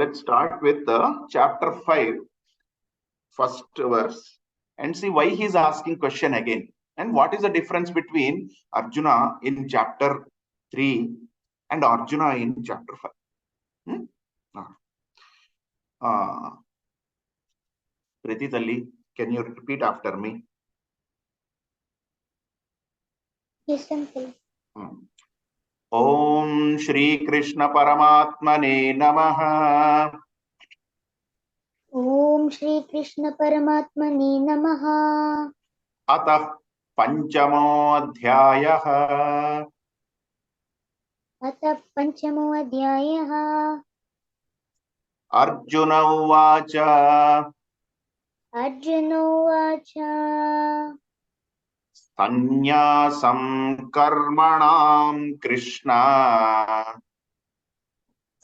let's start with the chapter 5, first verse, and see why he's asking question again. And what is the difference between Arjuna in chapter 3 and Arjuna in chapter 5? Priti Talli, can you repeat after me? Yes, uncle. Om Shri Krishna Paramatmane Namaha. Om Shri Krishna Paramatmane Namaha. Atah Panchamodhyayah. Atah Panchamo Adhyayah. Arjuna Uvacha. Arjuna Uvacha. Sanyasam Karmanam Krishna.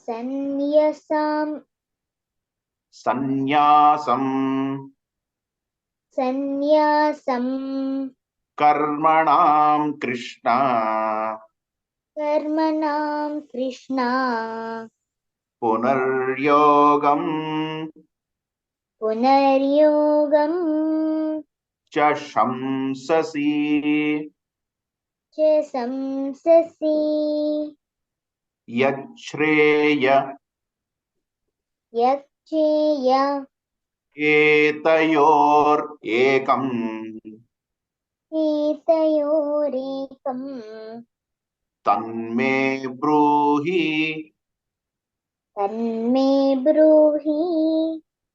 Sanyasam. Sanyasam Karmanam Krishna. Karmanam Krishna. Punaryogam cha shamsasi yachreya etayor ekam tanme bruhi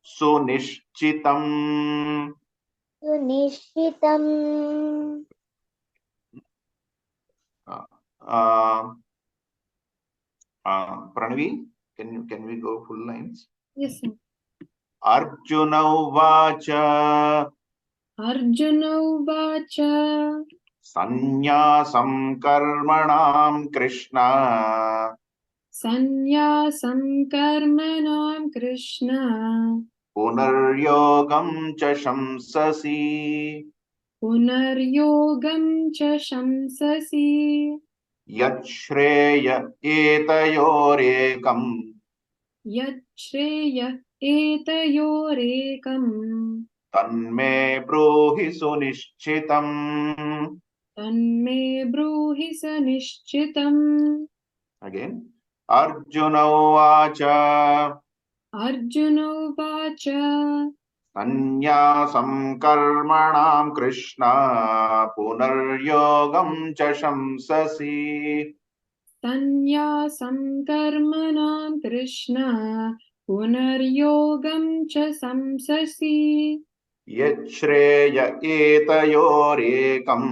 sunishchitam. Pranavi, can we go full lines? Yes, sir. Arjuna Uvacha. Arjuna Uvacha. Sanyasam Karmanam Krishna. Sanyasam Karmanam Krishna. Punaryogam cha shamsasi. Punaryogam cha shamsasi. Yachreya etayorekam. Yachreya etayorekam. Tanme bruhi sunishchitam. Tanme bruhi sanishchitam. Again. Arjuna Uvacha. Arjuna Uvacha. Sanyasam Karmanam Krishna. Punaryogam cha shamsasi. Sanyasam Karmanam Krishna. Punaryogam cha samsasi. Yachreya etayorekam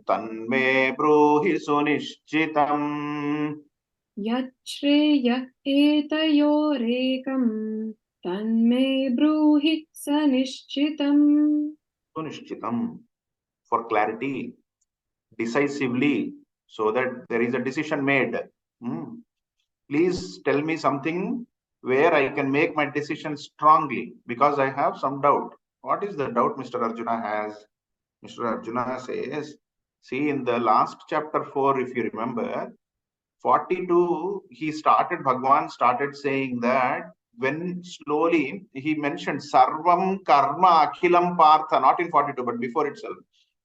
tanme bruhi sunishchitam. Yachreya etayorekam tanme bruhi sanishchitam. Sunishchitam. For clarity, decisively, so that there is a decision made. Please tell me something where I can make my decision strongly, because I have some doubt. What is the doubt Mr. Arjuna has? Mr. Arjuna says, see, in the last chapter 4, if you remember, 42, Bhagavan started saying that when slowly he mentioned Sarvam Karma Akhilam Partha, not in 42, but before itself,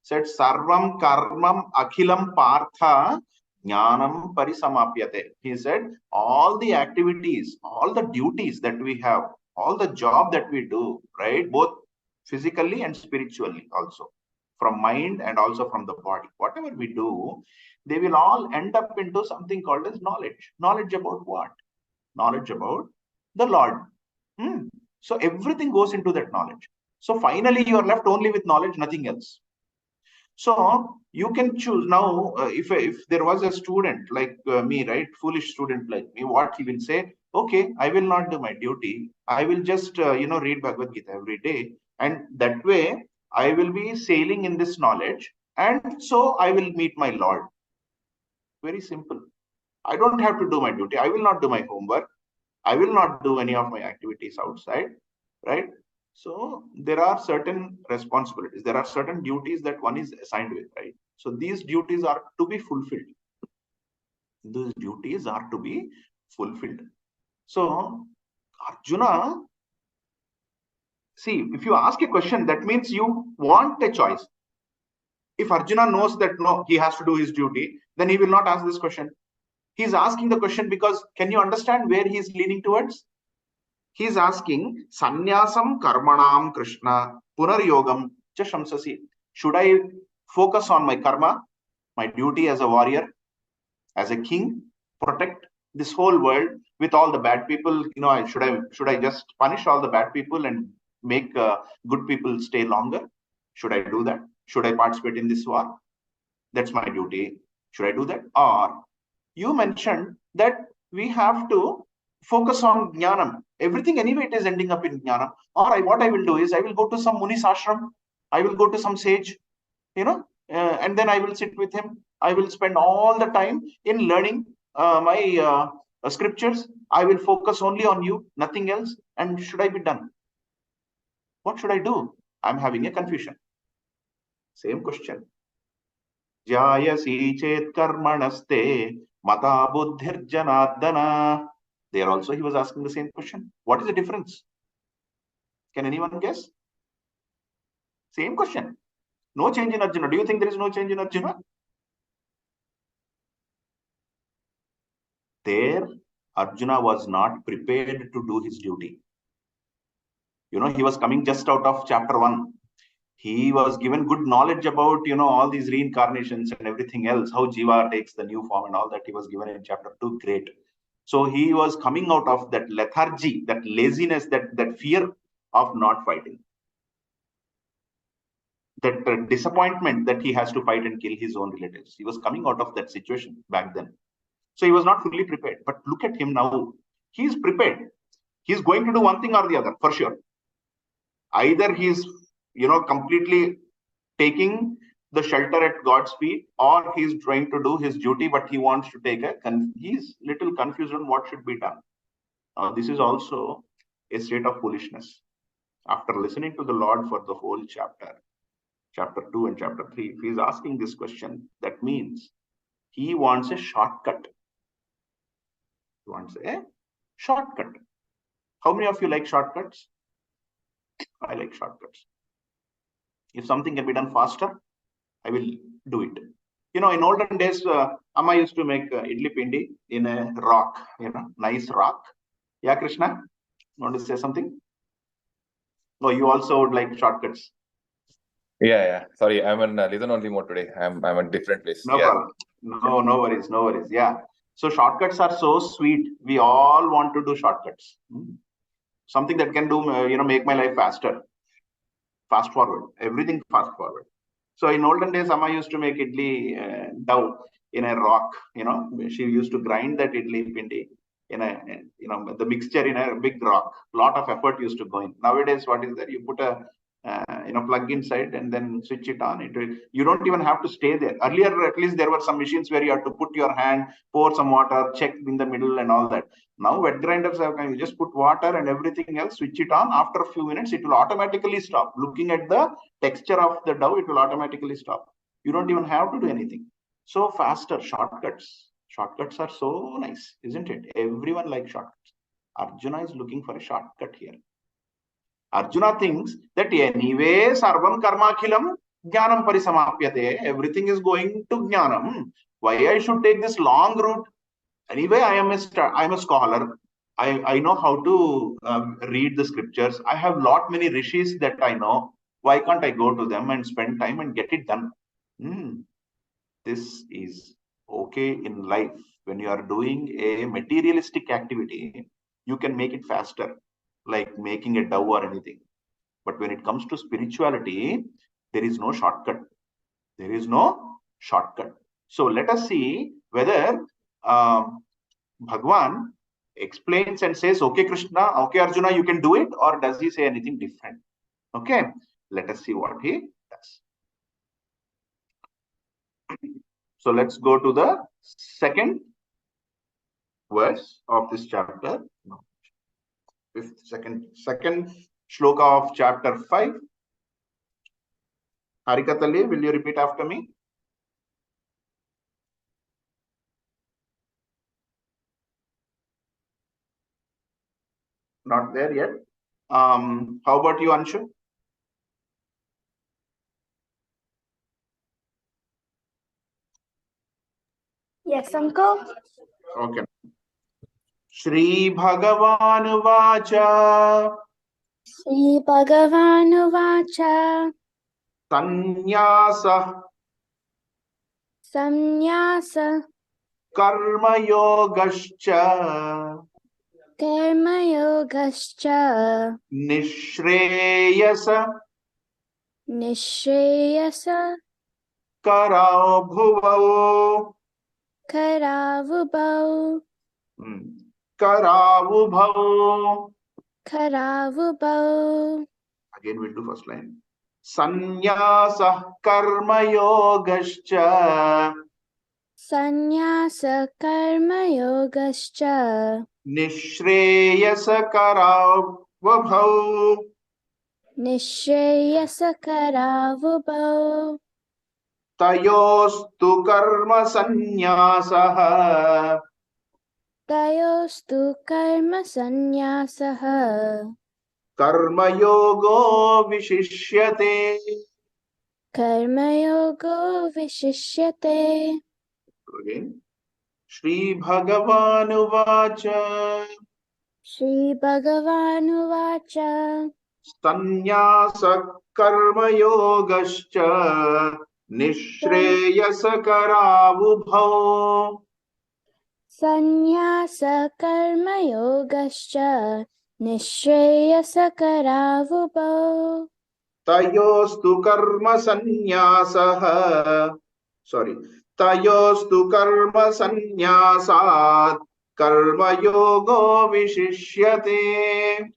said Sarvam Karmam Akhilam Partha Jnanam Parisamapyate. He said, all the activities, all the duties that we have, all the job that we do, right, both physically and spiritually also, from mind and also from the body, whatever we do, they will all end up into something called as knowledge. Knowledge about what? Knowledge about the Lord. So everything goes into that knowledge. So finally you are left only with knowledge, nothing else. So you can choose now. If there was a student like me, right, foolish student like me, what he will say, okay, I will not do my duty. I will just read Bhagavad Gita every day, and that way I will be sailing in this knowledge, and so I will meet my Lord. Very simple. I don't have to do my duty. I will not do my homework. I will not do any of my activities outside, right? So there are certain responsibilities. There are certain duties that one is assigned with, right? So these duties are to be fulfilled. Those duties are to be fulfilled. So Arjuna, see, if you ask a question, that means you want a choice. If Arjuna knows that no, he has to do his duty, then he will not ask this question. He's asking the question because, can you understand where he's leaning towards? He's asking, Sannyasam karmanam Krishna punaryogam cha shamsasi. Should I focus on my karma, my duty as a warrior, as a king, protect this whole world with all the bad people? Should I just punish all the bad people and make good people stay longer? Should I do that? Should I participate in this war? That's my duty. Should I do that? Or you mentioned that we have to focus on jnanam. Everything anyway, it is ending up in jnanam. Or what I will do is I will go to some Muni's ashram. I will go to some sage, and then I will sit with him. I will spend all the time in learning my scriptures. I will focus only on you, nothing else. And should I be done? What should I do? I'm having a confusion. Same question. Jayasi chet karmanaste mata buddhir janardana. There also he was asking the same question. What is the difference? Can anyone guess? Same question. No change in Arjuna. Do you think there is no change in Arjuna? There, Arjuna was not prepared to do his duty. He was coming just out of chapter 1. He was given good knowledge about, all these reincarnations and everything else, how Jiva takes the new form and all that he was given in chapter 2. Great. So he was coming out of that lethargy, that laziness, that fear of not fighting. That disappointment that he has to fight and kill his own relatives. He was coming out of that situation back then. So he was not fully prepared. But look at him now. He is prepared. He's going to do one thing or the other, for sure. Either he's, completely taking the shelter at God's feet, or he's trying to do his duty, but he wants to take he's little confused on what should be done. This is also a state of foolishness. After listening to the Lord for the whole chapter 2 and chapter 3, if he's asking this question, that means he wants a shortcut. He wants a shortcut. How many of you like shortcuts? I like shortcuts. If something can be done faster, I will do it. In olden days, Amma used to make idli pindi in a rock, nice rock. Yeah, Krishna, want to say something? No, you also would like shortcuts. Yeah. Sorry, I'm in listen only mode today. I'm at different place. No problem. No worries. Yeah. So shortcuts are so sweet. We all want to do shortcuts. Something that can do, make my life faster. Fast forward. Everything fast forward. So in olden days, Amma used to make idli dough in a rock. She used to grind that idli pindi in the mixture in a big rock. Lot of effort used to go in. Nowadays, what is that? You put a plug inside and then switch it on. You don't even have to stay there. Earlier, at least there were some machines where you had to put your hand, pour some water, check in the middle and all that. Now wet grinders have, you just put water and everything else, switch it on. After a few minutes, it will automatically stop. Looking at the texture of the dough, it will automatically stop. You don't even have to do anything. So faster, shortcuts. Shortcuts are so nice, isn't it? Everyone likes shortcuts. Arjuna is looking for a shortcut here. Arjuna thinks that anyway, sarvam karma khilam jnanam parisamapyate. Everything is going to jnanam. Why I should take this long route? Anyway, I am a scholar. I know how to read the scriptures. I have many rishis that I know. Why can't I go to them and spend time and get it done? This is okay in life. When you are doing a materialistic activity, you can make it faster, like making a dough or anything. But when it comes to spirituality, there is no shortcut. There is no shortcut. So let us see whether Bhagwan explains and says, okay, Krishna, okay, Arjuna, you can do it, or does he say anything different? Okay, let us see what he does. So let's go to the second verse of this chapter. Second shloka of chapter 5. Harikatali, will you repeat after me? Not there yet. How about you, Anshu? Yes, uncle. Okay. Shri Bhagavan Vacha Shri Bhagavan Vacha Sannyasa Samnyasa Karma Yogascha Karma Yogascha Nishreyasa Nishreyasa Karao Bhuvao Karavubhau Karavubhao. Karavubhau Again, we'll do first line. Sannyasa Karma Yogascha Sannyasa Karma Yogascha Nishreyasa Karavubhao Nishreyasa Karavubhau Tayostu Karma Sannyasah Tayostu Karma Sannyasaha Karma Yogo Vishishyate. Karma Yogo Vishishyate Again. Shri Bhagavan Vacha Shri Bhagavan Vacha Sannyasa Karma Yogascha Nishreyasa Karavubhao Sannyasa Karma Yogascha Nishreyasa Karavubhau Tayostu Karma Sannyasah. Sorry. Tayostu Karma Sannyasat Karma Yogo Vishishyate.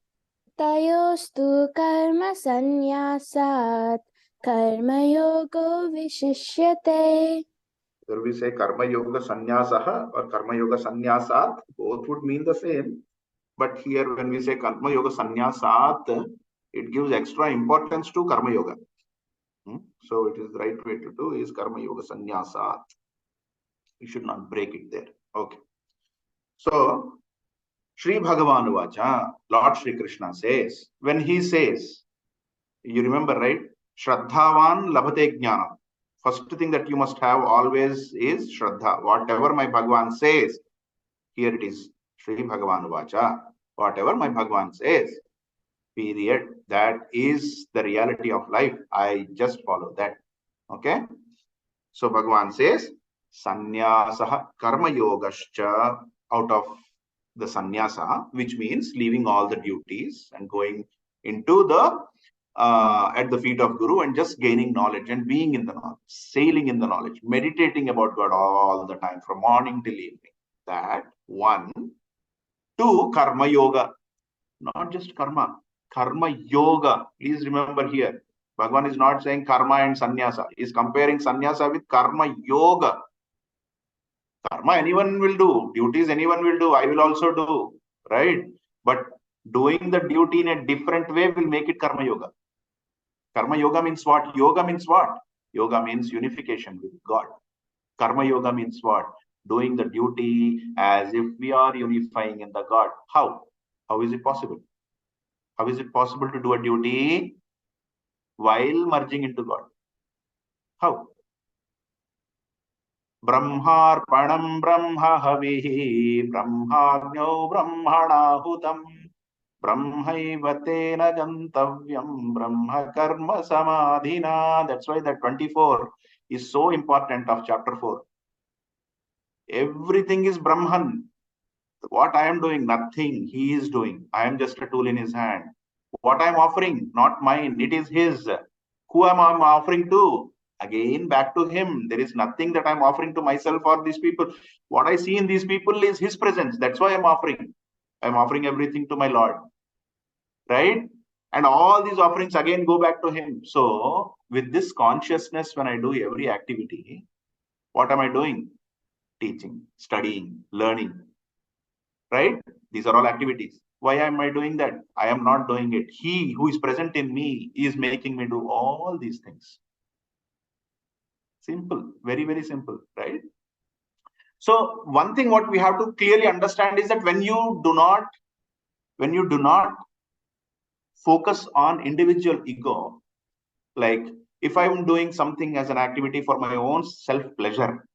Tayostu Karma Sannyasat Karma Yogo Vishishyate. Whether we say Karma Yoga Sannyasah or Karma Yoga Sannyasat, both would mean the same. But here, when we say Karma Yoga Sannyasat, it gives extra importance to Karma Yoga. So it is the right way to do is Karma Yoga Sannyasat. We should not break it there. Okay. So, Shri Bhagavan Vacha, Lord Shri Krishna says, when he says, you remember, right? Shraddhavan Labhate Jnana. First thing that you must have always is Shraddha. Whatever my Bhagavan says, here it is, Shri Bhagavan Vacha. Whatever my Bhagavan says, period. That is the reality of life. I just follow that. Okay. So Bhagavan says, Sannyasah Karma Yogascha, out of the sannyasa, which means leaving all the duties and going into the at the feet of Guru and just gaining knowledge and being in the knowledge, sailing in the knowledge, meditating about God all the time from morning till evening. That one. Two, Karma Yoga, not just karma, Karma Yoga. Please remember here, Bhagavan is not saying karma and sannyasa. He is comparing sannyasa with Karma Yoga. Karma anyone will do, duties anyone will do, I will also do, right? But doing the duty in a different way will make it Karma Yoga. Karma Yoga means what? Yoga means what? Yoga means unification with God. Karma Yoga means what? Doing the duty as if we are unifying in the God. How? How is it possible? How is it possible to do a duty while merging into God? How? Brahmarpanam Brahma Havihi Brahmagno Brahmanahutam Brahmaiva Tena Gantavyam Brahma Karma Samadhina. That's why the 24 is so important of chapter 4. Everything is Brahman. What I am doing, nothing he is doing. I am just a tool in his hand. What I am offering, not mine, it is his. Who am I offering to? Again, back to him. There is nothing that I'm offering to myself or these people. What I see in these people is his presence. That's why I'm offering. I'm offering everything to my Lord. Right? And all these offerings again go back to him. So, with this consciousness, when I do every activity, what am I doing? Teaching, studying, learning. Right? These are all activities. Why am I doing that? I am not doing it. He who is present in me is making me do all these things. Simple, very, very simple, right? So one thing what we have to clearly understand is that when you do not when you do not focus on individual ego, like if I'm doing something as an activity for my own self-pleasure,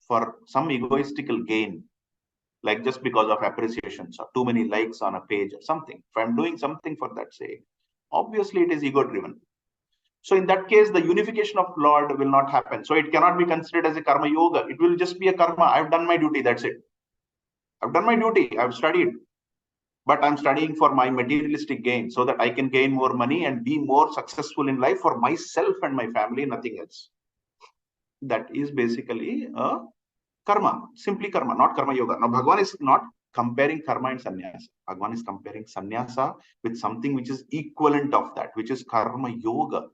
for some egoistical gain, like just because of appreciations or too many likes on a page or something, if I'm doing something for that sake, obviously it is ego-driven. So in that case, the unification of Lord will not happen. So it cannot be considered as a karma yoga. It will just be a karma. I've done my duty. That's it. I've done my duty. I've studied. But I'm studying for my materialistic gain so that I can gain more money and be more successful in life for myself and my family, nothing else. That is basically a karma, simply karma, not karma yoga. Now, Bhagavan is not comparing karma and sannyasa. Bhagavan is comparing sannyasa with something which is equivalent of that, which is karma yoga.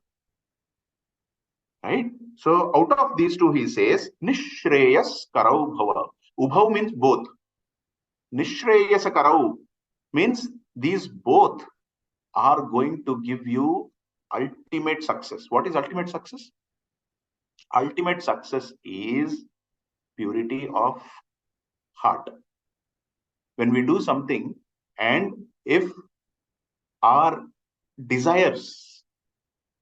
Right? So out of these two, he says, Nishreyas karau bhava. Ubhav means both. Nishreyas karau means these both are going to give you ultimate success. What is ultimate success? Ultimate success is purity of heart. When we do something and if our desires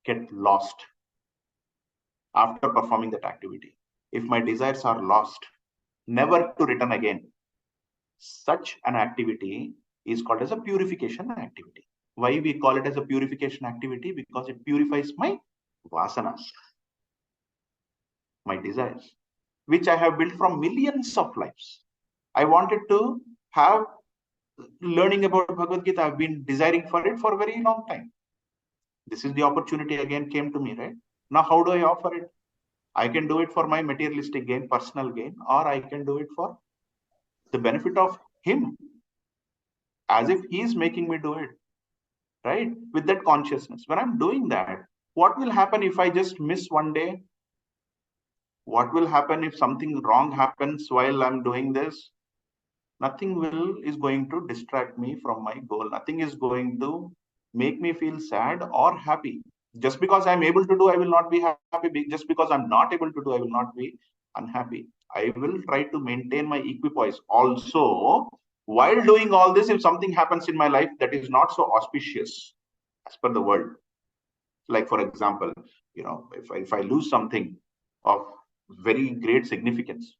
get lost after performing that activity, if my desires are lost, never to return again, such an activity is called as a purification activity. Why we call it as a purification activity? Because it purifies my vasanas, my desires, which I have built from millions of lives. I wanted to have learning about Bhagavad Gita. I've been desiring for it for a very long time. This is the opportunity again came to me, right? Now, how do I offer it? I can do it for my materialistic gain, personal gain, or I can do it for the benefit of him, as if he is making me do it, right? With that consciousness. When I'm doing that, what will happen if I just miss one day? What will happen if something wrong happens while I'm doing this? Nothing is going to distract me from my goal. Nothing is going to make me feel sad or happy. Just because I'm able to do, I will not be happy. Just because I'm not able to do, I will not be unhappy. I will try to maintain my equipoise. Also, while doing all this, if something happens in my life that is not so auspicious as per the world, like for example, if I lose something of very great significance,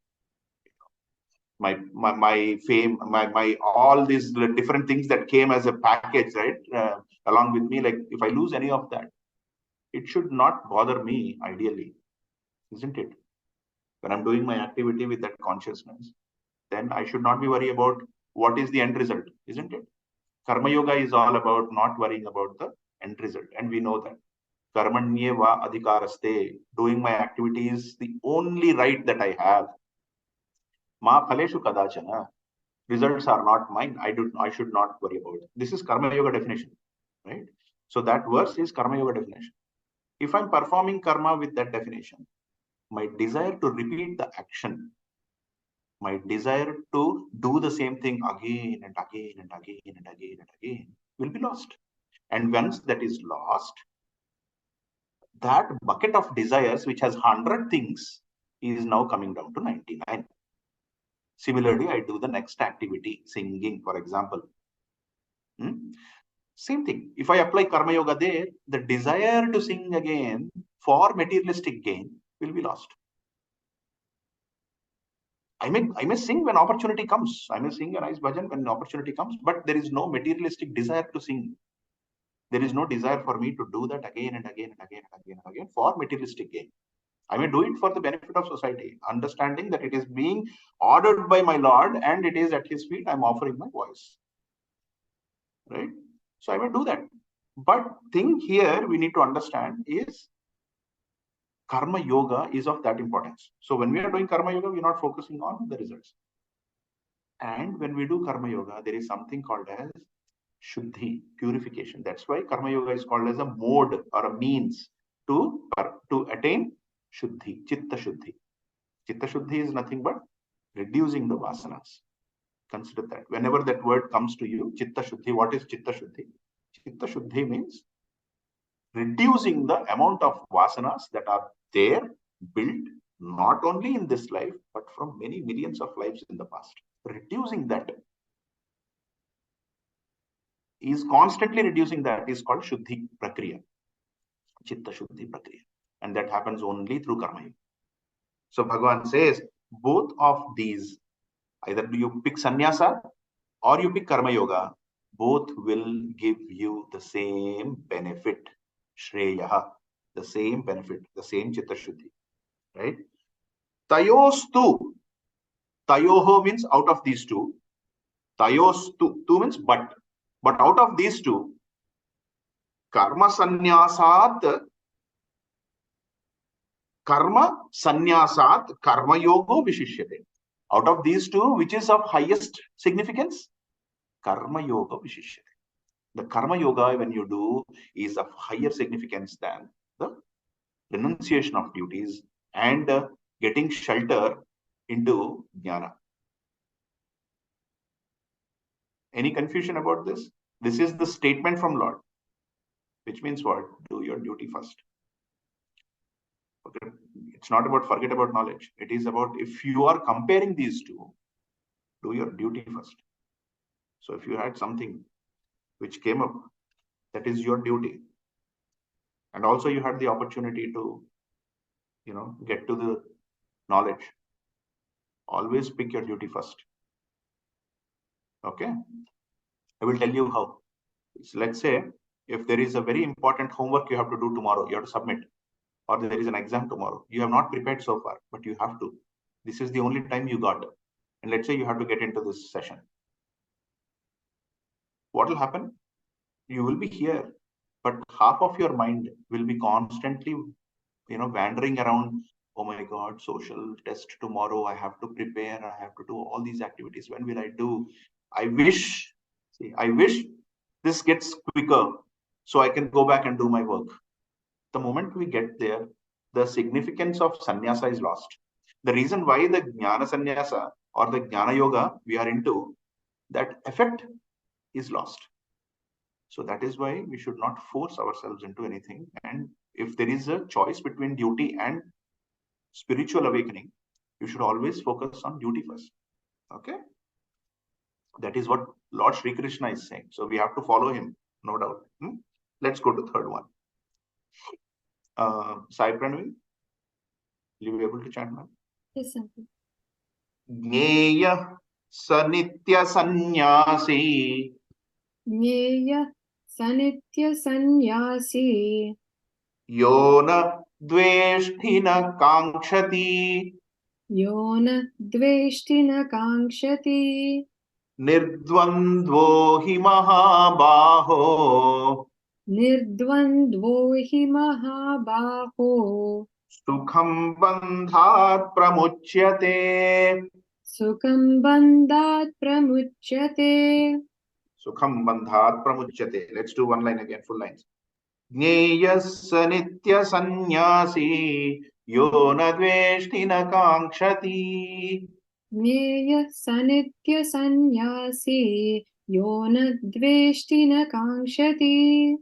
my fame, my all these different things that came as a package, right, along with me, like if I lose any of that, it should not bother me ideally, isn't it? When I'm doing my activity with that consciousness, then I should not be worried about what is the end result, isn't it? Karma yoga is all about not worrying about the end result, and we know that karmanyeva adhikaraste, doing my activity is the only right that I have. Ma phaleshu kadachana, results are not mine. I should not worry about it. This is karma yoga definition, right? So that verse is karma yoga definition. If I'm performing karma with that definition, my desire to repeat the action, my desire to do the same thing again and again and again and again and again will be lost. And once that is lost, that bucket of desires, which has 100 things, is now coming down to 99. Similarly, I do the next activity, singing, for example. Same thing. If I apply karma yoga there, the desire to sing again for materialistic gain will be lost. I may sing when opportunity comes. I may sing a nice bhajan when opportunity comes, but there is no materialistic desire to sing. There is no desire for me to do that again and again and again and again and again for materialistic gain. I may do it for the benefit of society, understanding that it is being ordered by my Lord and it is at his feet I'm offering my voice. Right? So I may do that. But thing here we need to understand is karma yoga is of that importance. So when we are doing karma yoga, we're not focusing on the results. And when we do karma yoga, there is something called as shuddhi, purification. That's why karma yoga is called as a mode or a means to attain shuddhi, chitta shuddhi. Chitta shuddhi is nothing but reducing the vasanas. Consider that. Whenever that word comes to you, chitta shuddhi, what is chitta shuddhi? Chitta shuddhi means reducing the amount of vasanas that are there, built not only in this life, but from many millions of lives in the past. Reducing that. is constantly reducing that is called Shuddhi Prakriya, Chitta Shuddhi Prakriya. And that happens only through Karma Yoga. So Bhagavan says, both of these, either you pick sannyasa or you pick Karma Yoga, both will give you the same benefit, Shreyaha, the same benefit, the same Chitta Shuddhi, right? Tayostu, Tayoho means out of these two. Tayostu, two means but out of these two, Karma Sannyasat, Karma Sannyasat, Karma Yogo Vishishyate. Out of these two, which is of highest significance? Karma Yoga Vishishyate. The Karma Yoga, when you do, is of higher significance than the renunciation of duties and getting shelter into Jnana. Any confusion about this? This is the statement from Lord, which means what? Do your duty first. Okay. It's not about forget about knowledge. It is about if you are comparing these two, do your duty first. So if you had something which came up, that is your duty. And also you had the opportunity to, get to the knowledge. Always pick your duty first. Okay. I will tell you how. So let's say if there is a very important homework you have to do tomorrow, you have to submit, or there is an exam tomorrow. You have not prepared so far, but you have to. This is the only time you got. And let's say you have to get into this session. What will happen? You will be here, but half of your mind will be constantly, wandering around. Oh my God, social test tomorrow. I have to prepare. I have to do all these activities. When will I do? I wish this gets quicker so I can go back and do my work. The moment we get there, the significance of sannyasa is lost. The reason why the Jnana Sannyasa or the Jnana Yoga we are into, that effect is lost. So that is why we should not force ourselves into anything. And if there is a choice between duty and spiritual awakening, you should always focus on duty first. Okay? That is what Lord Sri Krishna is saying. So we have to follow him, no doubt. Let's go to third one. Sai Pranavi, will you be able to chant now? Yes, sir. Jnaya Sanitya Sannyasi Jnaya Sanitya Sannyasi Yona Dveshthina Kankshati Yona Dveshtina Kankshati Nirdvandvo hi Mahabaho Nirdvandvo hi Mahabaho Sukham Bandhat Pramuchyate. Sukham Bandhat Pramuchyate. Sukham Bandhat Pramuchyate. Let's do one line again, full lines. Jneyasya Nitya Sannyasi Yona Dveshtina Kankshati. Jnaya Sanitya Sannyasi Yona Dveshtina Kankshati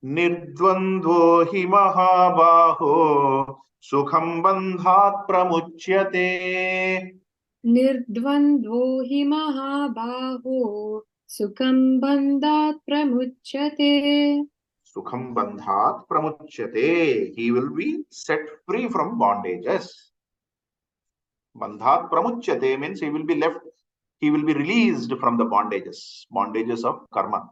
Nirdvandvo hi Mahabaho Sukham Bandhat Pramuchyate. Nirdvandvo hi Mahabaho Sukham Bandhat Pramuchyate. Sukham Bandhat Pramuchyate. He will be set free from bondages. Bandhat Pramuchyate means he will be released from the bondages of karma.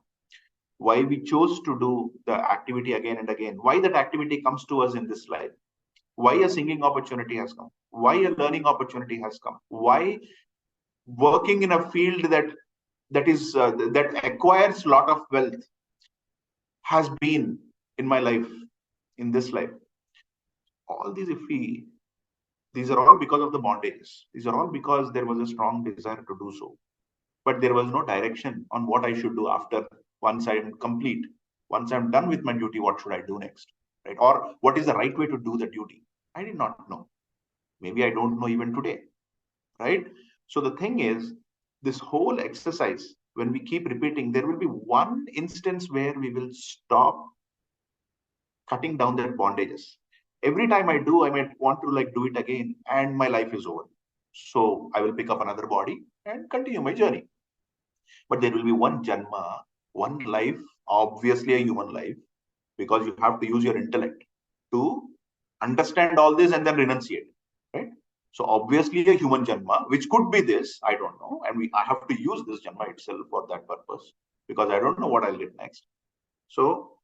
Why we chose to do the activity again and again, why that activity comes to us in this life, why a singing opportunity has come, why a learning opportunity has come, why working in a field that acquires a lot of wealth has been in my life, in this life. All these, these are all because of the bondages. These are all because there was a strong desire to do so. But there was no direction on what I should do after, once I am complete. Once I'm done with my duty, what should I do next? Right? Or what is the right way to do the duty? I did not know. Maybe I don't know even today. Right? So the thing is, this whole exercise, when we keep repeating, there will be one instance where we will stop cutting down their bondages. Every time I do, I might want to do it again, and my life is over. So I will pick up another body and continue my journey. But there will be one janma one life, obviously a human life, because you have to use your intellect to understand all this and then renunciate, right? So obviously a human janma, which could be this, I don't know, and I have to use this janma itself for that purpose, because I don't know what I'll get next. So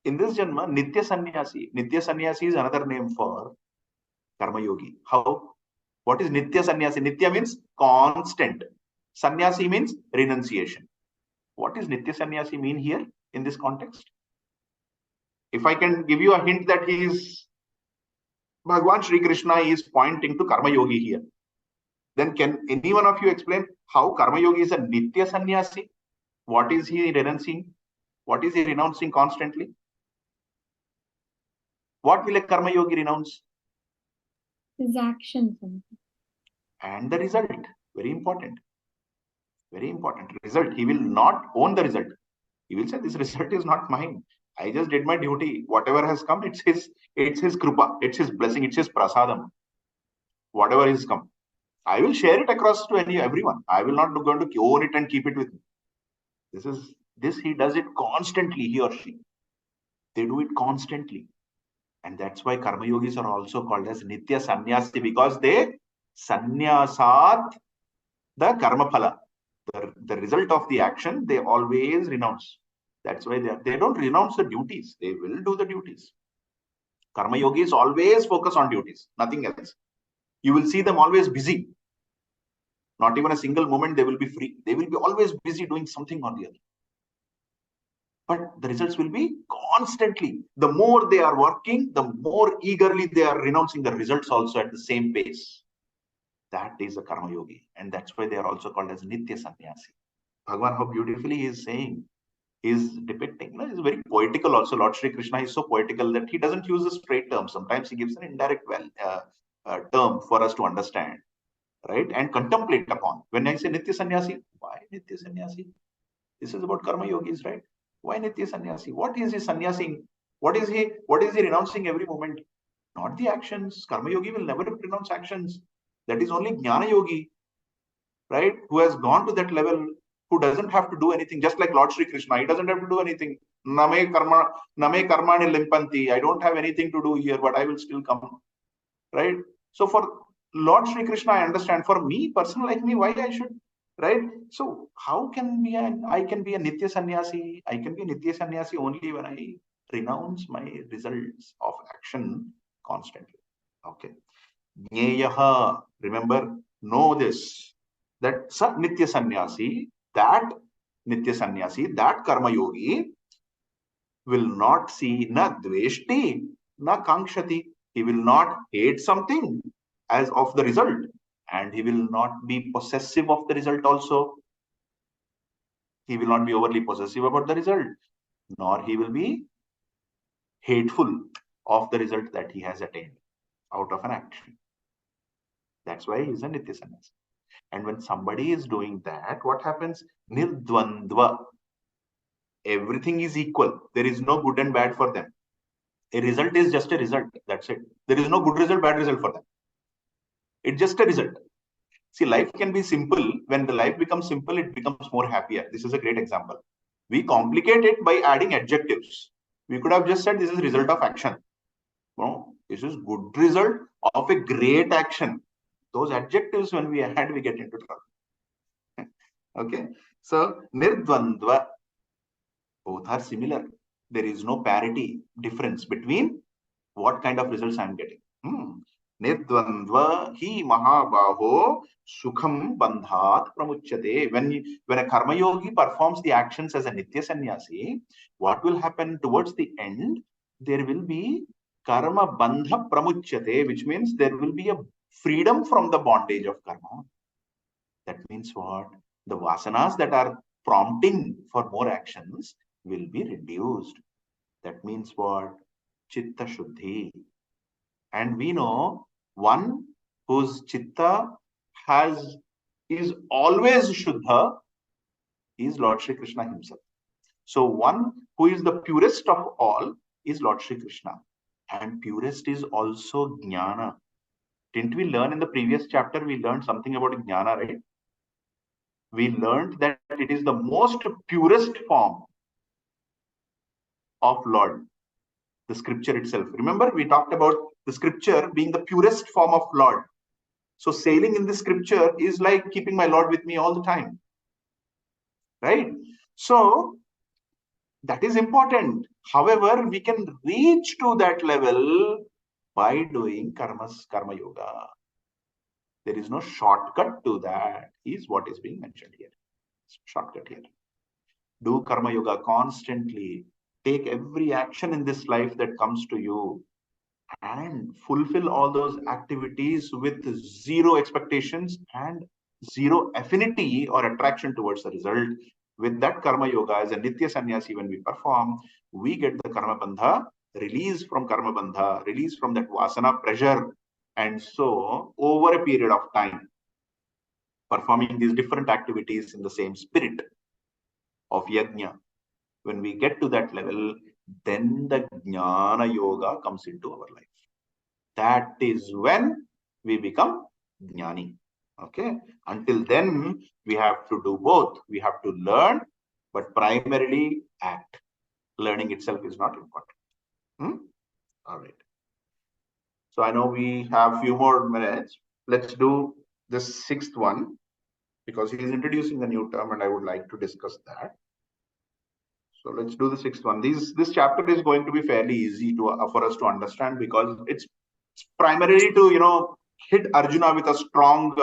in this janma, Nitya Sannyasi is another name for Karma Yogi. How? What is Nitya Sannyasi? Nitya means constant. Sannyasi means renunciation. What does Nitya Sannyasi mean here in this context? If I can give you a hint that he is Bhagwan Sri Krishna is pointing to Karma Yogi here, then can any one of you explain how Karma Yogi is a Nitya Sannyasi? What is he renouncing? What is he renouncing constantly? What will a Karma Yogi renounce? His actions. And the result. Very important. Very important. Result. He will not own the result. He will say, this result is not mine. I just did my duty. Whatever has come, it's his krupa, it's his blessing, it's his prasadam. Whatever is come, I will share it across to everyone. I will not going to own it and keep it with me. This he does it constantly, he or she. They do it constantly. And that's why Karma Yogis are also called as Nitya Sannyasi, because they sannyasat the karma phala. The result of the action, they always renounce. That's why they don't renounce the duties. They will do the duties. Karma Yogis always focus on duties, nothing else. You will see them always busy. Not even a single moment they will be free. They will be always busy doing something or the other. But the results will be constantly. The more they are working, the more eagerly they are renouncing the results also at the same pace. That is a Karma Yogi. And that's why they are also called as Nitya Sannyasi. Bhagavan, how beautifully he is saying, he is depicting. You know, he's very poetical also. Lord Sri Krishna is so poetical that he doesn't use a straight term. Sometimes he gives an indirect term for us to understand, right? And contemplate upon. When I say Nitya Sannyasi, why Nitya Sannyasi? This is about Karma Yogis, right? Why Nitya Sannyasi? What is he sannyasing? What is he renouncing every moment? Not the actions. Karma Yogi will never renounce actions. That is only Jnana Yogi, right? Who has gone to that level, who doesn't have to do anything, just like Lord Sri Krishna. He doesn't have to do anything. Name karmani limpanti. I don't have anything to do here, but I will still come, right? So for Lord Sri Krishna, I understand. For me, person like me, why I should, right? So how can I can be a Nitya Sannyasi? I can be a Nitya Sannyasi only when I renounce my results of action constantly. Okay. Jneyaha, remember, know this, that Sat Nitya Sannyasi, that Karma Yogi will not see na dveshti, na kankshati. He will not hate something as of the result, and he will not be possessive of the result also. He will not be overly possessive about the result, nor he will be hateful of the result that he has attained out of an action. That's why he is a Nitya Sannyasi. And when somebody is doing that, what happens? Nirdvandva. Everything is equal. There is no good and bad for them. A result is just a result. That's it. There is no good result, bad result for them. It's just a result. See, life can be simple. When the life becomes simple, it becomes more happier. This is a great example. We complicate it by adding adjectives. We could have just said this is result of action. No, this is good result of a great action. Those adjectives, when we add, we get into trouble. Okay. So, Nirdvandva, both are similar. There is no parity difference between what kind of results I am getting. Nirdvandva hi mahabaho sukham bandhat pramuchyate. When a karma yogi performs the actions as a Nitya Sannyasi, what will happen towards the end? There will be karma bandha pramuchyate, which means there will be a freedom from the bondage of karma. That means what? The vasanas that are prompting for more actions will be reduced. That means what? Chitta Shuddhi. And we know one whose chitta is always Shuddha is Lord Sri Krishna himself. So one who is the purest of all is Lord Sri Krishna. And purest is also Jnana. Didn't we learn in the previous chapter, we learned something about Jnana, right? We learned that it is the most purest form of Lord, the scripture itself. Remember, we talked about the scripture being the purest form of Lord. So sailing in the scripture is like keeping my Lord with me all the time, right? So that is important. However, we can reach to that level by doing karma yoga. There is no shortcut to that, is what is being mentioned here. Shortcut here. Do karma yoga constantly. Take every action in this life that comes to you and fulfill all those activities with zero expectations and zero affinity or attraction towards the result. With that karma yoga as a Nitya Sannyasi, when we perform, we get the karma bandha, release from karma bandha, release from that vasana pressure. And so over a period of time, performing these different activities in the same spirit of yajna, when we get to that level, then the jnana yoga comes into our life. That is when we become jnani. Okay. Until then, we have to do both. We have to learn, but primarily act. Learning itself is not important. All right. So I know we have few more minutes. Let's do the sixth one, because he is introducing the new term and I would like to discuss that. So let's do the sixth one. This chapter is going to be fairly easy for us to understand, because it's primarily to hit Arjuna with a strong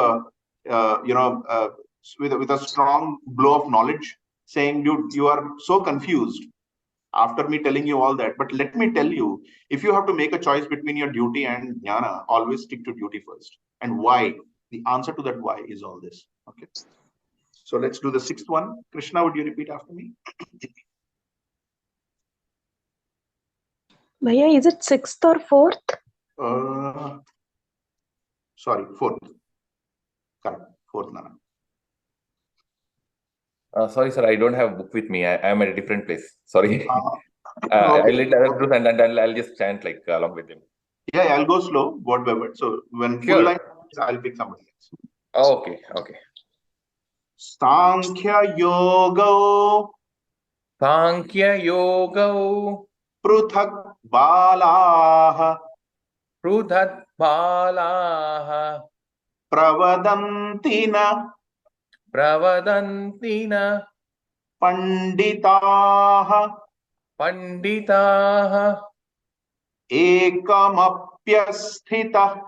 with a strong blow of knowledge, saying, dude, you are so confused after me telling you all that. But let me tell you, if you have to make a choice between your duty and jnana, always stick to duty first. And why? The answer to that why is all this. Okay. So let's do the sixth one. Krishna, would you repeat after me? Bhaiya, is it sixth or fourth? Sorry, fourth. Correct. Fourth, Nana. Sorry, sir, I don't have a book with me. I am at a different place. Sorry. Okay. I'll let others do, and I'll just chant like along with him. Yeah, I'll go slow, word by word. So when Sure. full line, I'll pick somebody else. Okay. Sankhya yoga Sankhya yoga pruthak balah prudhat balaha pravadantina panditaah panditaha ekamapyasthitah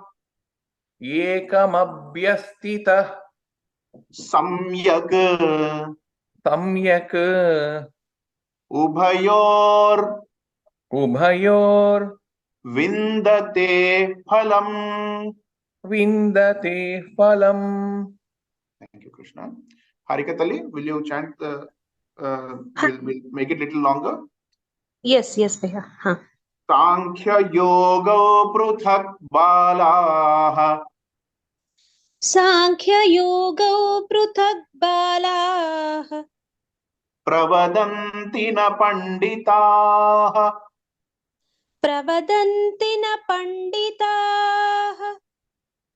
ekamabhyastitah samyak samyak ubhayor vindate phalam. vindate phalam. Thank you, Krishna. Harikatali, will you chant the we'll make it a little longer? Yes, Bhaiya. Sankhya yoga pruthak balah Sankhya yoga pruthak balah pravadanti na panditaah pravadanti na panditaah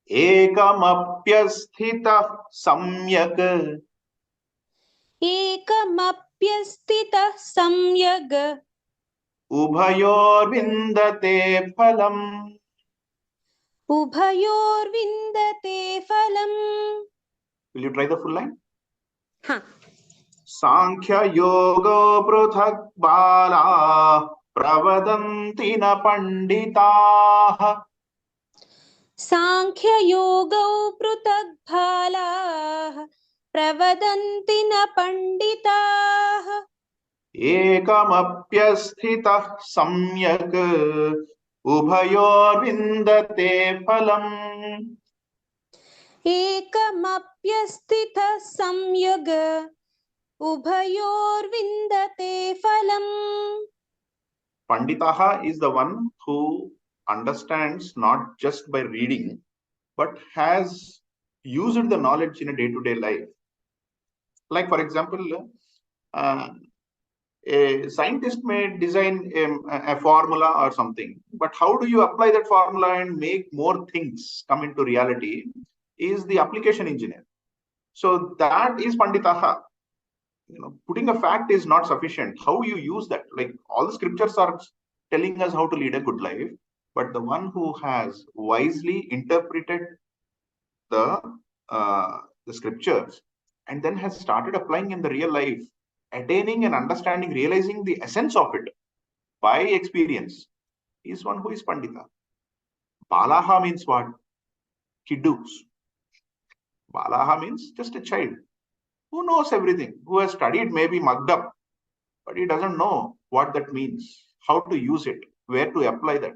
ekamapyasthitah samyak ekamapyastitah samyag ubhayor vindate phalam. ubhayor vindate phalam. Will you try the full line? Ha. Sankhya yoga pruthak balah pravadanti na panditaah Sankhya yoga pruthak bhalah pravadanti na panditaah ekamapyasthitah samyak ubhayor vindate phalam. ekamapyastitah samyag ubhayor vindate phalam. Panditaha is the one who understands not just by reading, but has used the knowledge in a day-to-day life. Like, for example, a scientist may design a formula or something, but how do you apply that formula and make more things come into reality is the application engineer. So that is Panditaha. Putting a fact is not sufficient. How you use that? like all the scriptures are telling us how to lead a good life, but the one who has wisely interpreted the scriptures and then has started applying in the real life, attaining and understanding, realizing the essence of it by experience, is one who is Pandita. Balaha means what? Kiddus. Balaha means just a child who knows everything, who has studied, maybe mugged up, but he doesn't know what that means, how to use it, where to apply that.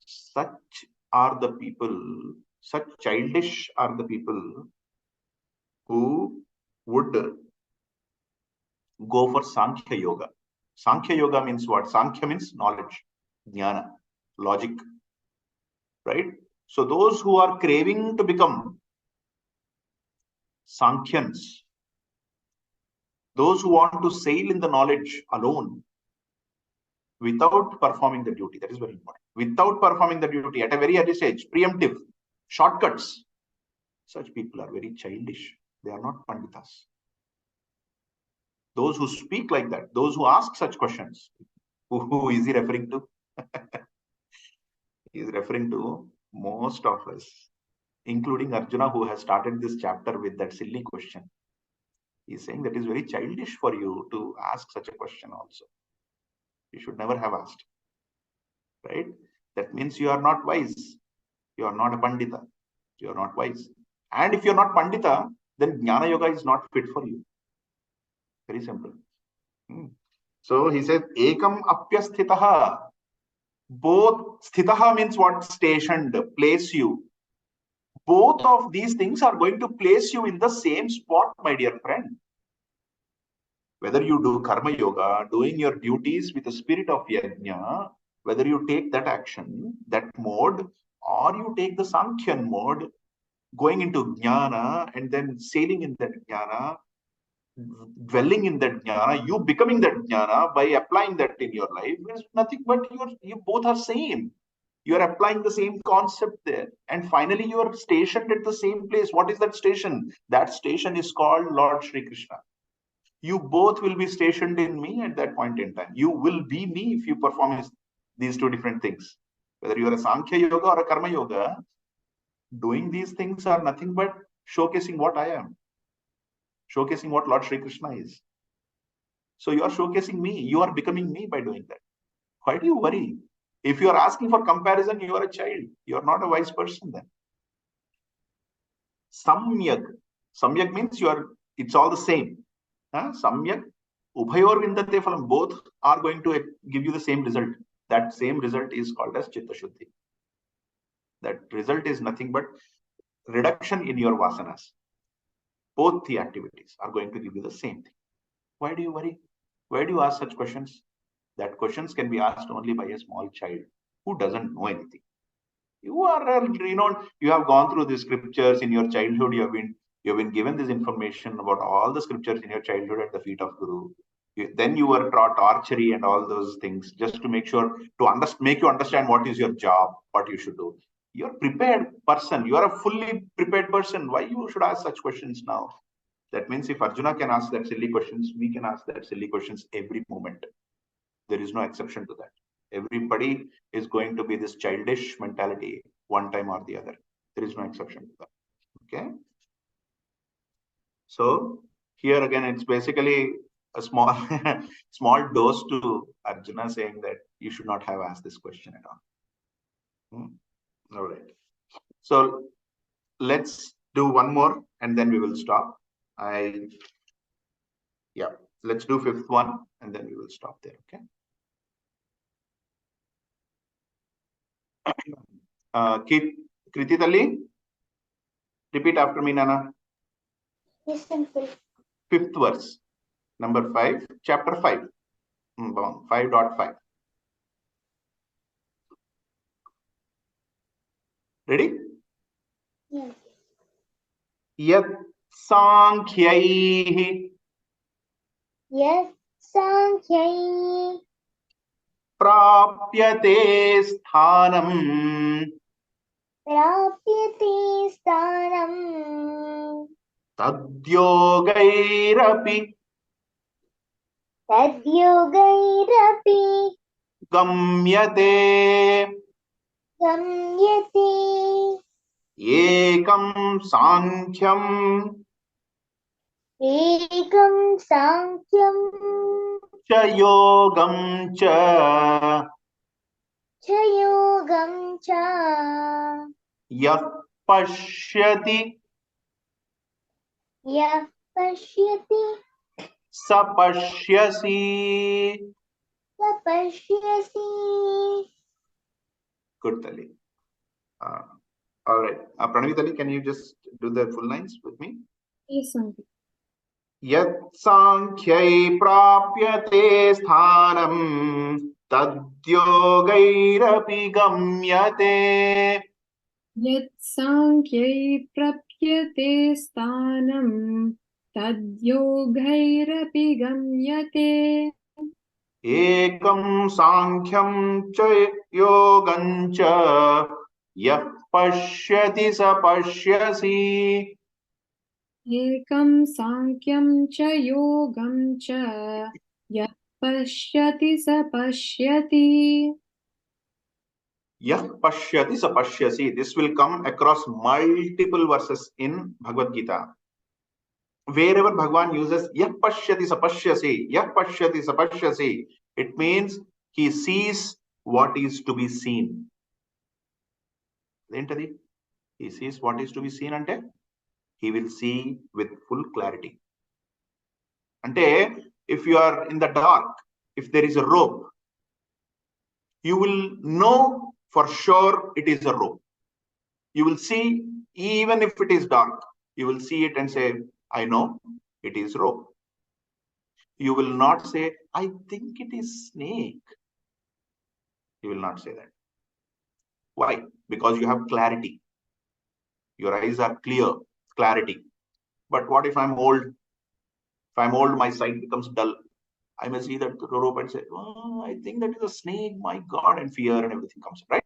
Such are the people, such childish are the people who would go for Sankhya Yoga. Sankhya Yoga means what? Sankhya means knowledge, jnana, logic, right? So those who are craving to become Sankhyans, those who want to sail in the knowledge alone, without performing the duty, that is very important. Without performing the duty at a very early stage, preemptive, shortcuts, such people are very childish. They are not Panditas. Those who speak like that, those who ask such questions, who is he referring to? He is referring to most of us, including Arjuna, who has started this chapter with that silly question. He is saying that is very childish for you to ask such a question also. You should never have asked, right? That means you are not wise. You are not a Pandita. You are not wise. And if you're not Pandita, then Jnana Yoga is not fit for you. Very simple. So he said, Ekam apyasthitaha. Both, sthitaha means what? Stationed, place you. Both of these things are going to place you in the same spot, my dear friend. Whether you do karma yoga, doing your duties with the spirit of yajna, whether you take that action, that mode, or you take the Sankhyan mode, going into jnana and then sailing in that jnana, dwelling in that jnana, you becoming that jnana by applying that in your life is nothing but you both are same. You are applying the same concept there. And finally, you are stationed at the same place. What is that station? That station is called Lord Shri Krishna. You both will be stationed in me at that point in time. You will be me if you perform these two different things. Whether you are a Sankhya Yoga or a Karma Yoga, doing these things are nothing but showcasing what I am. Showcasing what Lord Shri Krishna is. So you are showcasing me. You are becoming me by doing that. Why do you worry? If you are asking for comparison, you are a child. You are not a wise person then. Samyak. Samyak means it's all the same. Samyak. Ubhayor vindate phalam. Both are going to give you the same result. That same result is called as Chitta Shuddhi. That result is nothing but reduction in your vasanas. Both the activities are going to give you the same thing. Why do you worry? Why do you ask such questions? That questions can be asked only by a small child who doesn't know anything. You are renowned. You have gone through the scriptures in your childhood. You have been given this information about all the scriptures in your childhood at the feet of Guru. Then you were taught archery and all those things just to make sure to make you understand what is your job, what you should do. You're a prepared person. You are a fully prepared person. Why you should ask such questions now? That means if Arjuna can ask that silly questions, we can ask that silly questions every moment. There is no exception to that. Everybody is going to be this childish mentality one time or the other. There is no exception to that. Okay. So here again, it's basically a small, small dose to Arjuna saying that you should not have asked this question at all. All right. So let's do one more and then we will stop. Let's do fifth one and then we will stop there. Okay. Kriti Talli, repeat after me, Nana. Yes, Uncle. Fifth verse, number 5, chapter 5, 5.5. Ready? Yes. Yat Sankhyaih Yes, Sankhyaih Prapyate Sthanam Prapyate Sthanam Tadyogairapi तद्योगैरपि गम्यते गम्यते एकं सांख्यं एकं सांख्यं च योगं च योगं च यः पश्यति यः पश्यति स पश्यसि. स पश्यसि. Good, Tali. All right. Pranavi Tali, can you just do the full lines with me? Yes, Uncle. Yat sankhya prapyate sthanam tadyogairapi gamyate. Yat sankhya prapyate sthanam tadyoghairapi gamyate. Ekam sankhya cha yogam cha yah pashyati sa pashyasi. Ekam sankyam cha yogam cha yat pashyati sa pashyati. Yah pashyati sa pashyasi. This will come across multiple verses in Bhagavad Gita. Wherever Bhagavan uses yah pashyati sa pashyasi, yah pashyati sa pashyasi, it means he sees what is to be seen. He sees what is to be seen ante he will see with full clarity. Ante if you are in the dark, if there is a rope, you will know for sure it is a rope. You will see, even if it is dark, you will see it and say, I know it is rope. You will not say, I think it is snake. You will not say that. Why? Because you have clarity. Your eyes are clear, clarity. But what if I'm old? If I'm old, my sight becomes dull. I may see that rope and say, oh, I think that is a snake, my God, and fear and everything comes, right?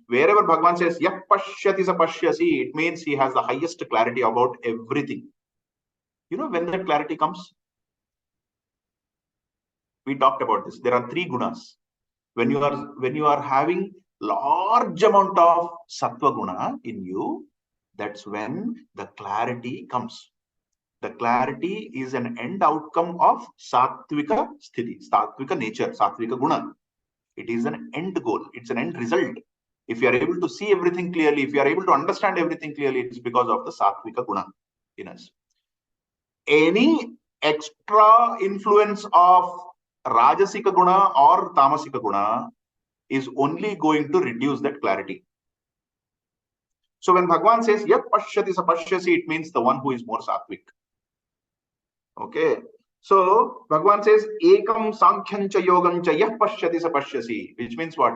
Wherever Bhagavan says, yah pashyati sa pashyasi, it means he has the highest clarity about everything. You know, when that clarity comes, we talked about this. There are 3 gunas. When you are having large amount of sattva guna in you, that's when the clarity comes. The clarity is an end outcome of sattvika sthiti, sattvika nature, sattvika guna. It is an end goal. It's an end result. If you are able to see everything clearly, if you are able to understand everything clearly, it's because of the sattvika guna in us. Any extra influence of rajasika guna or tamasika guna is only going to reduce that clarity. So when Bhagavan says yat pashyati sa pashyasi, it means the one who is more sattvic. Okay. So Bhagavan says ekam sankhyan cha yogam cha yah pashyati sa pashyasi, which means what?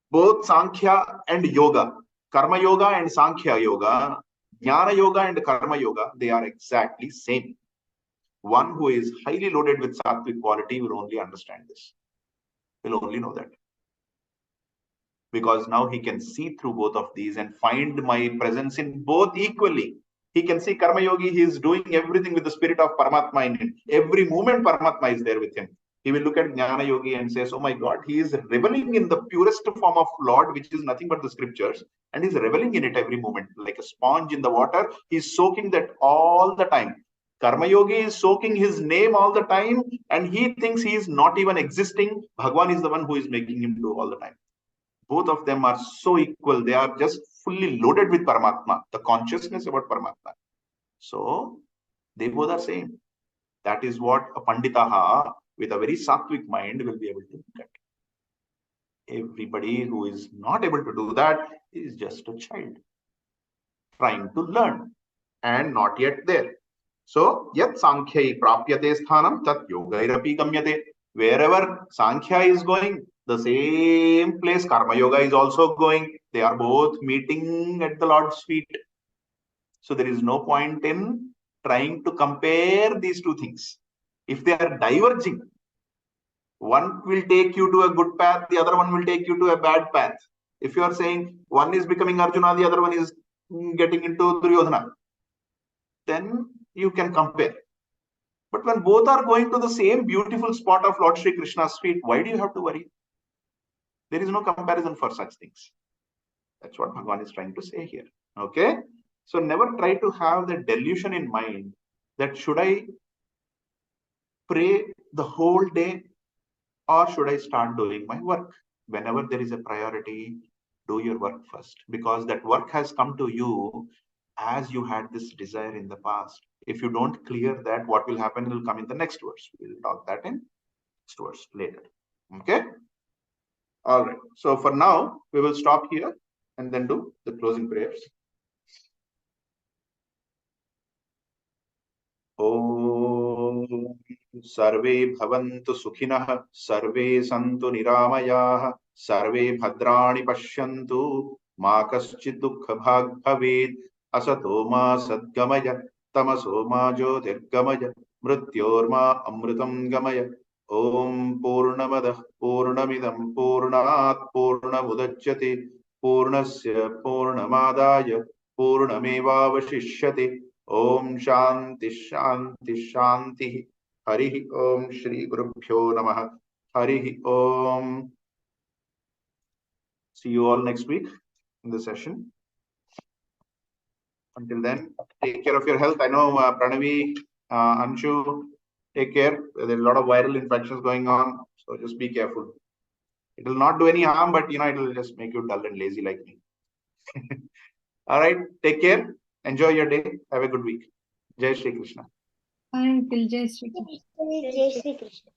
Both Sankhya and Yoga, Karma Yoga and Sankhya Yoga, Jnana Yoga and Karma Yoga, they are exactly same. One who is highly loaded with sattvic quality will only understand this. Will only know that. Because now he can see through both of these and find my presence in both equally. He can see Karma Yogi, he is doing everything with the spirit of Paramatma in him. Every moment Paramatma is there with him. He will look at Jnana Yogi and says, oh my God, he is reveling in the purest form of Lord, which is nothing but the scriptures. And he's reveling in it every moment. Like a sponge in the water, he's soaking that all the time. Karma Yogi is soaking his name all the time and he thinks he is not even existing. Bhagwan is the one who is making him do all the time. Both of them are so equal. They are just fully loaded with Paramatma, the consciousness about Paramatma. So they both are same. That is what a Panditaha with a very sattvic mind will be able to look at. Everybody who is not able to do that is just a child trying to learn and not yet there. So yat sankhya prapyate sthanam tat yogairapi gamyate. Wherever Sankhya is going, the same place Karma Yoga is also going. They are both meeting at the Lord's feet. So there is no point in trying to compare these two things. If they are diverging, one will take you to a good path, the other one will take you to a bad path. If you are saying one is becoming Arjuna, the other one is getting into Duryodhana, then you can compare. But when both are going to the same beautiful spot of Lord Shri Krishna's feet, why do you have to worry? There is no comparison for such things. That's what Bhagavan is trying to say here. Okay? So never try to have the delusion in mind that should I pray the whole day or should I start doing my work? Whenever there is a priority, do your work first, because that work has come to you as you had this desire in the past. If you don't clear that, what will happen will come in the next verse. We'll talk that in next verse later. Okay? All right. So for now, we will stop here and then do the closing prayers. Om Sarve Bhavantu Sukhinah, Sarve Santu Niramayah, Sarve Bhadrani Pashyantu, Ma Kaschid Dukkha Bhag Bhaved, Asato Ma Sadgamaya, Tamaso Ma Jyotirgamaya, Mrityorma Amritam Gamaya. Om Purnamadah Purnamidam Purnat Purnamudachyate, Purnasya Purnamadaya, Purnamevavashishyate. Om Shanti Shanti Shanti. Hari Om Shri Gurubhyo Namaha. Hari Om. See you all next week in the session. Until then, take care of your health. I know Pranavi, Anshu, take care. There's a lot of viral infections going on, so just be careful. It will not do any harm, but it will just make you dull and lazy like me. All right, take care. Enjoy your day. Have a good week. Jai Shri Krishna. Until Jai Shri Krishna. Jai Shri Krishna.